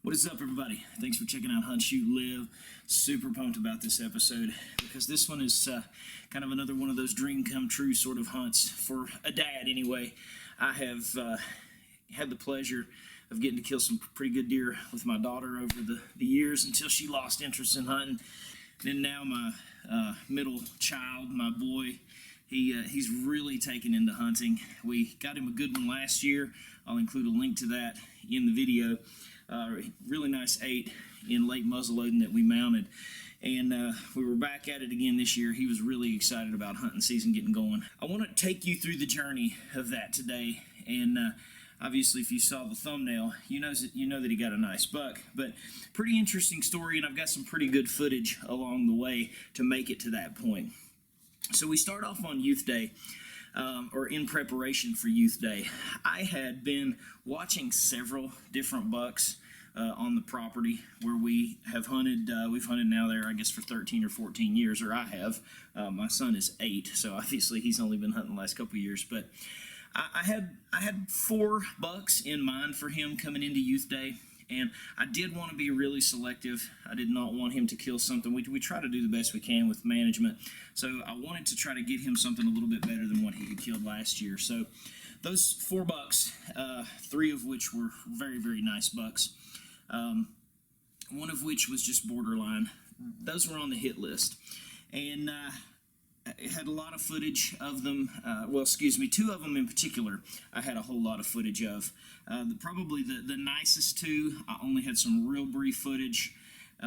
What is up, everybody? Thanks for checking out Hunt, Shoot, Live. Super pumped about this episode because this one is kind of another one of those dream come true sort of hunts for a dad anyway. I have had the pleasure of getting to kill some pretty good deer with my daughter over the years until she lost interest in hunting. And now my middle child, my boy, he's really taken into hunting. We got him a good one last year. I'll include a link to that in the video. Really nice 8 in late muzzleloading that we mounted. And we were back at it again this year. He was really excited about hunting season getting going. I want to take you through the journey of that today. And obviously, if you saw the thumbnail, you know that he got a nice buck. But pretty interesting story, and I've got some pretty good footage along the way to make it to that point. So we start off on Youth Day, or in preparation for Youth Day. I had been watching several different bucks on the property where we have hunted. We've hunted now there, I guess, for 13 or 14 years, or I have. My son is 8, so obviously he's only been hunting the last couple of years. But I had 4 bucks in mind for him coming into Youth Day. And I did want to be really selective. I did not want him to kill something. We try to do the best we can with management. So I wanted to try to get him something a little bit better than what he had killed last year. So those 4 bucks, 3 of which were very, very nice bucks. One of which was just borderline. Those were on the hit list. And it had a lot of footage of them. 2 of them in particular I had a whole lot of footage of. Probably the nicest 2, I only had some real brief footage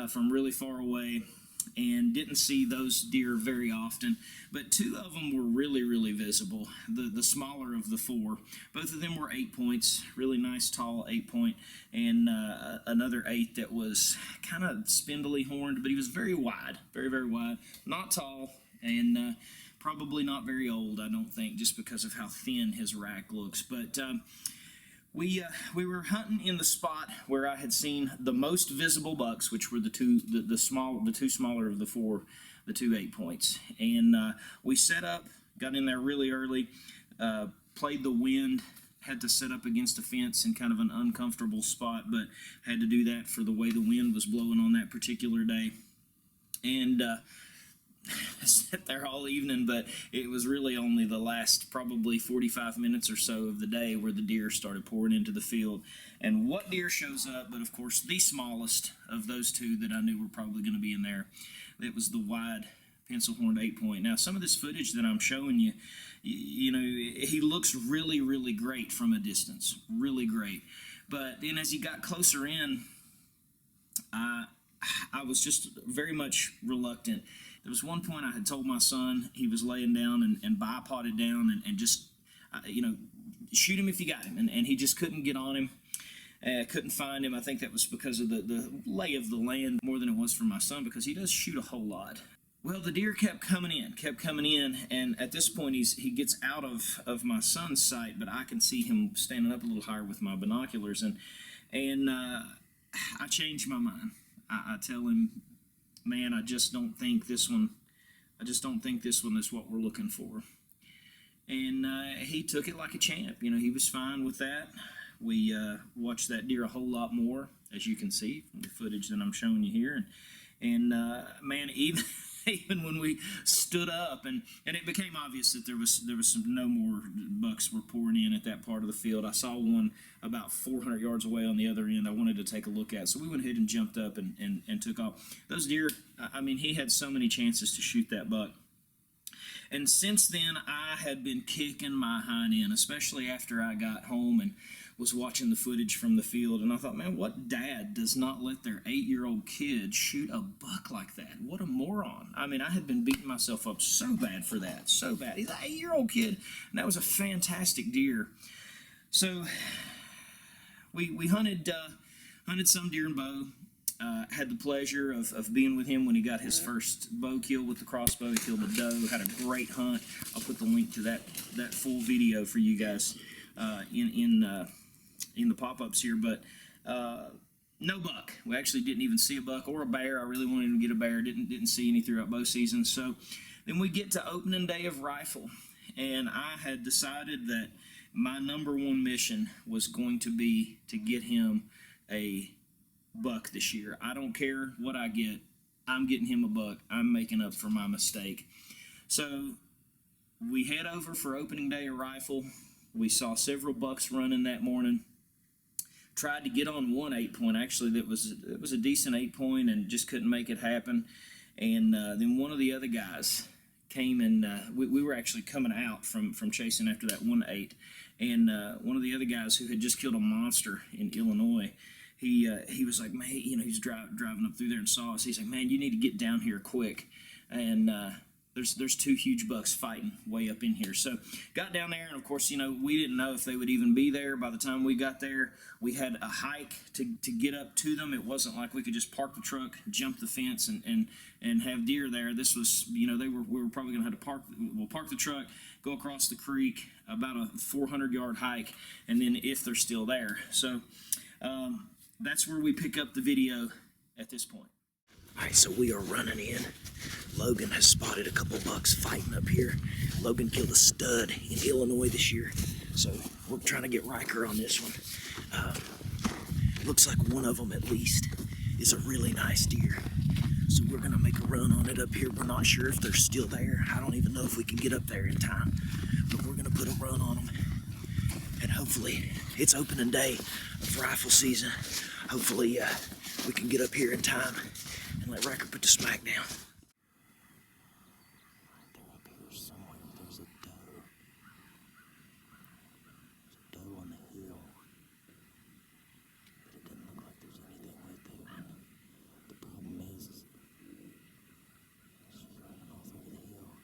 from really far away and didn't see those deer very often. But 2 of them were really, really visible, the smaller of the 4. Both of them were 8 points, really nice tall 8-point, and another 8 that was kind of spindly horned, but he was very wide, very, very wide, not tall, and probably not very old, I don't think, just because of how thin his rack looks. But we were hunting in the spot where I had seen the most visible bucks, which were the 2 smaller of the 4, the 2 8-points. And we set up, got in there really early, played the wind, had to set up against a fence in kind of an uncomfortable spot, but had to do that for the way the wind was blowing on that particular day. And I sat there all evening, but it was really only the last probably 45 minutes or so of the day where the deer started pouring into the field. And what deer shows up, but of course the smallest of those 2 that I knew were probably going to be in there, it was the wide pencil-horned 8-point. Now, some of this footage that I'm showing you, you know, he looks really, really great from a distance, really great. But then as he got closer in, I was just very much reluctant. There was one point I had told my son, he was laying down and bipoded down and just, shoot him if you got him. And he just couldn't get on him, couldn't find him. I think that was because of the lay of the land more than it was for my son, because he does shoot a whole lot. Well, the deer kept coming in, and at this point he gets out of my son's sight, but I can see him standing up a little higher with my binoculars, and I changed my mind. I tell him, man, I just don't think this one is what we're looking for. And he took it like a champ. You know, he was fine with that. We watched that deer a whole lot more, as you can see from the footage that I'm showing you here. And man, even when we stood up, and it became obvious that there was no more bucks were pouring in at that part of the field. I saw one about 400 yards away on the other end I wanted to take a look at. So we went ahead and jumped up and took off. Those deer, I mean, he had so many chances to shoot that buck. And since then, I had been kicking my hind end, especially after I got home and was watching the footage from the field. And I thought, man, what dad does not let their 8-year-old kid shoot a buck like that? What a moron. I mean, I had been beating myself up so bad for that, so bad. He's an 8-year-old kid, and that was a fantastic deer. So we hunted some deer and bow. Had the pleasure of being with him when he got his first bow kill with the crossbow. He killed a doe, had a great hunt. I'll put the link to that full video for you guys in the pop-ups here. But no buck. We actually didn't even see a buck or a bear. I really wanted to get a bear. Didn't see any throughout bow season. So then we get to opening day of rifle, and I had decided that my number 1 mission was going to be to get him a buck this year. I don't care what I get. I'm getting him a buck. I'm making up for my mistake. So we head over for opening day of rifle. We saw several bucks running that morning. Tried to get on one 8-point. Actually, it was a decent 8-point, and just couldn't make it happen. And then one of the other guys came, and we were actually coming out from chasing after that 1-8. And one of the other guys who had just killed a monster in Illinois, he was like, man, he's driving up through there and saw us. He's like, man, you need to get down here quick. And there's two huge bucks fighting way up in here. So got down there, and of course, we didn't know if they would even be there. By the time we got there, we had a hike to get up to them. It wasn't like we could just park the truck, jump the fence, and have deer there. This was, we were probably going to have to park the truck, go across the creek, about a 400-yard hike, and then if they're still there. So that's where we pick up the video at this point. All right, so we are running in. Logan has spotted a couple bucks fighting up here. Logan killed a stud in Illinois this year, so we're trying to get Riker on this one. Looks like one of them at least is a really nice deer. So we're gonna make a run on it up here. We're not sure if they're still there. I don't even know if we can get up there in time, but we're gonna put a run on them. And hopefully, it's opening day of rifle season. Hopefully we can get up here in time and let Riker put the smack down. Right there up here somewhere, there's a doe. There's a doe on the hill. But it doesn't look like there's anything right there. The problem is she's running off over the hill.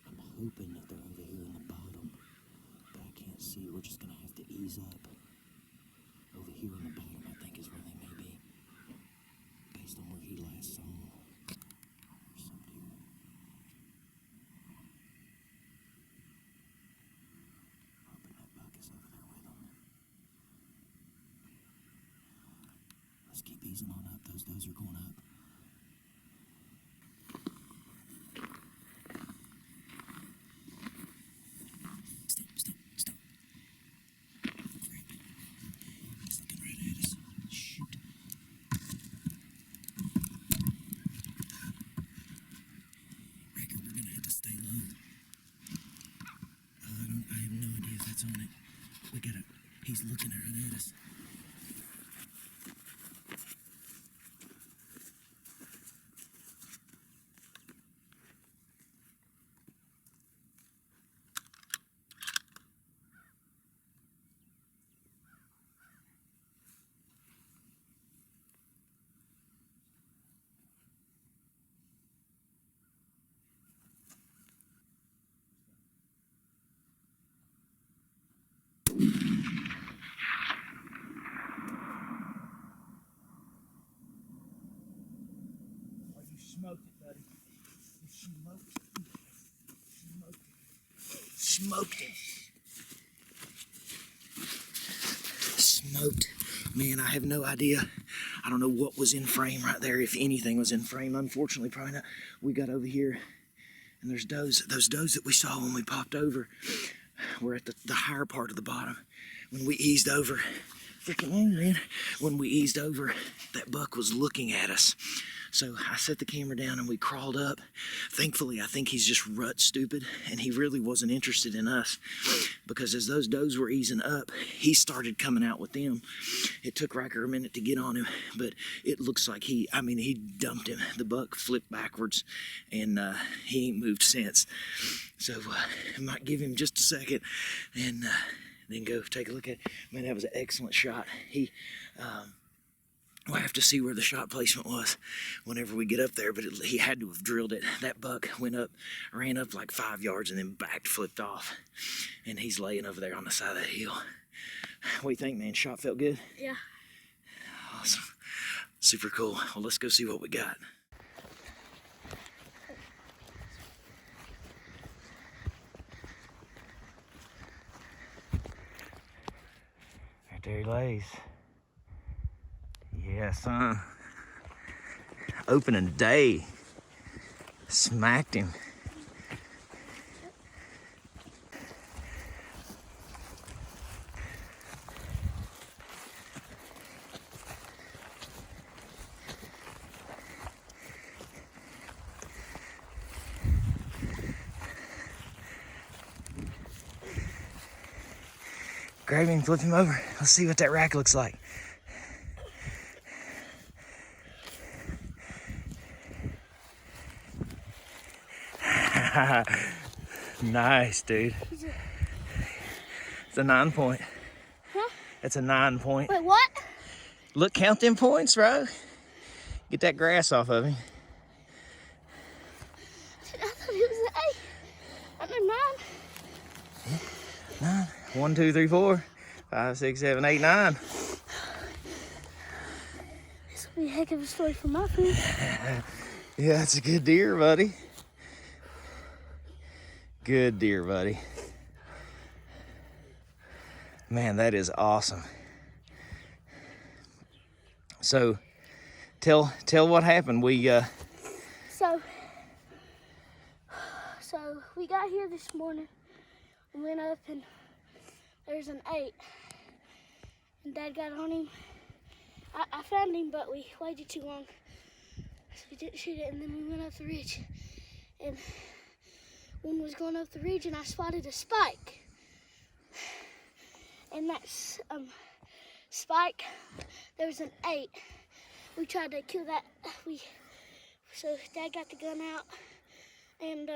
I'm hoping that they're over here in the bottom, but I can't see. We're just gonna have to ease up. Over here in the bottom, I think, is where they may be, based on where he last saw them. There's some deer. Hoping that buck is over there with them. Let's keep easing on up. Those does are going up. Stop. On it. He's looking right at us. Smoked it, buddy. Smoked it. Smoked. Man, I have no idea. I don't know what was in frame right there, if anything was in frame. Unfortunately, probably not. We got over here, and there's does. Those does that we saw when we popped over were at the higher part of the bottom. When we eased over, freaking long, man. When we eased over, that buck was looking at us. So I set the camera down and we crawled up. Thankfully, I think he's just rut stupid, and he really wasn't interested in us, because as those does were easing up, he started coming out with them. It took Riker a minute to get on him, but it looks like he dumped him. The buck flipped backwards, and he ain't moved since. So I might give him just a second and then go take a look at it. Man, that was an excellent shot. We'll have to see where the shot placement was whenever we get up there, but he had to have drilled it. That buck ran up like 5 yards and then flipped off. And he's laying over there on the side of that hill. What do you think, man? Shot felt good? Yeah. Awesome. Super cool. Well, let's go see what we got. Right there he lays. Yeah, son. Opening day. Smacked him. Grab him, flip him over. Let's see what that rack looks like. Nice, dude. It's a 9 point. Huh? It's a 9 point. Wait, what? Look, count them points, bro. Get that grass off of him. I thought it was an 8. I mean 9. 9. 1, 2, 3, 4, 5, 6, 7, 8, 9. This will be a heck of a story for my food. Yeah, it's a good deer, buddy. Good deer, buddy. Man, that is awesome. So, tell what happened. So we got here this morning and went up, and there's an 8. And Dad got on him. I found him, but we waited too long, so we didn't shoot it. And then we went up the ridge, and one was going up the ridge, and I spotted a spike. And that spike, there was an 8. We tried to kill that. So Dad got the gun out, and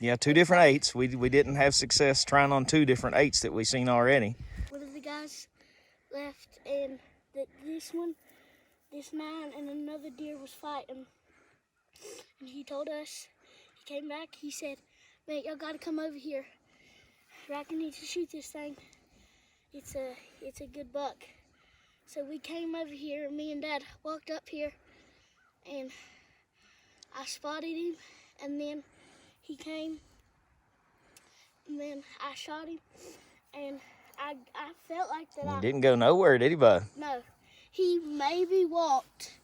Yeah, 2 different 8s. We didn't have success trying on 2 different 8s that we seen already. one of the guys left, and this 9, and another deer was fighting. And he told us, he came back, he said, "Man, y'all gotta come over here. Racker needs to shoot this thing. It's a good buck." So we came over here, and me and Dad walked up here, and I spotted him, and then he came, and then I shot him, and I felt like that He didn't go nowhere, did he, bud? No, he maybe walked,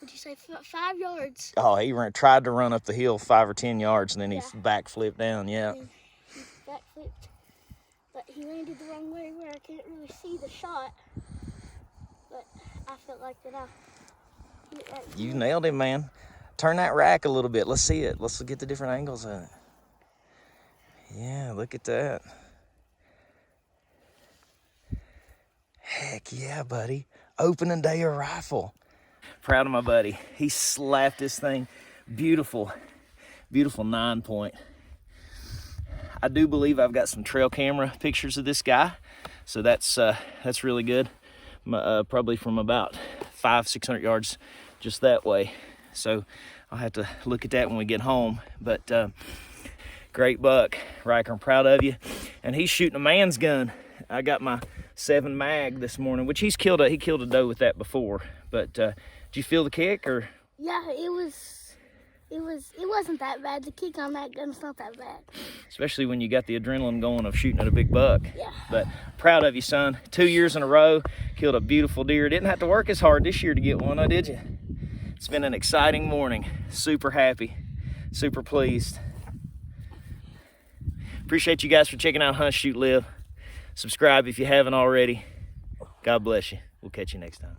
would you say 5 yards? Oh, he tried to run up the hill 5 or 10 yards, and then he backflipped down, yeah. And he backflipped, but he landed the wrong way where I can't really see the shot, but I felt like that I hit that. You nailed him, man. Turn that rack a little bit. Let's see it. Let's get the different angles of it. Yeah, look at that. Heck yeah, buddy. Opening day of rifle. Proud of my buddy. He slapped this thing. Beautiful, beautiful 9 point. I do believe I've got some trail camera pictures of this guy, so that's really good. Probably from about 500-600 yards just that way. So I'll have to look at that when we get home. But great buck, Riker. I'm proud of you. And he's shooting a man's gun. I got my 7 mag this morning, which he killed a doe with that before. But did you feel the kick or? Yeah, it wasn't that bad. The kick on that gun's not that bad. Especially when you got the adrenaline going of shooting at a big buck. Yeah. But proud of you, son. 2 years in a row, killed a beautiful deer. Didn't have to work as hard this year to get one, did you? It's been an exciting morning. Super happy, super pleased. Appreciate you guys for checking out Hunt, Shoot, Live. Subscribe if you haven't already. God bless you. We'll catch you next time.